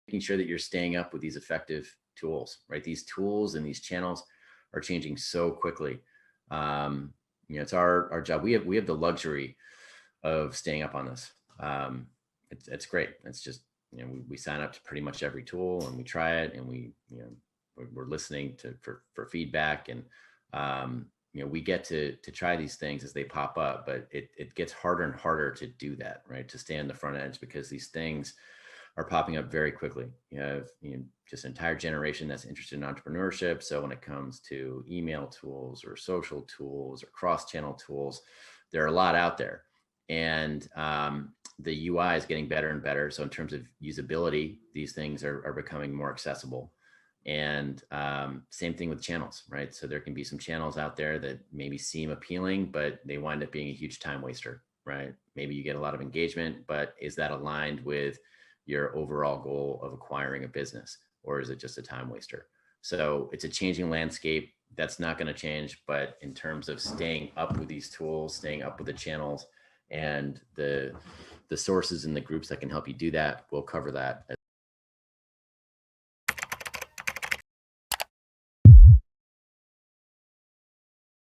making sure that you're staying up with these effective tools, right? These tools and these channels are changing so quickly. It's our job. We have the luxury of staying up on this. It's great. It's just, we sign up to pretty much every tool and we try it, and we're listening for feedback, and we get to try these things as they pop up, but it gets harder and harder to do that, right? To stay on the front edge, because these things are popping up very quickly. You have just an entire generation that's interested in entrepreneurship. So when it comes to email tools or social tools or cross-channel tools, there are a lot out there. And the UI is getting better and better. So in terms of usability, these things are becoming more accessible. And same thing with channels, right? So there can be some channels out there that maybe seem appealing, but they wind up being a huge time waster, right? Maybe you get a lot of engagement, but is that aligned with your overall goal of acquiring a business, or is it just a time waster? So it's a changing landscape. That's not going to change. But in terms of staying up with these tools, staying up with the channels and the sources and the groups that can help you do that, we'll cover that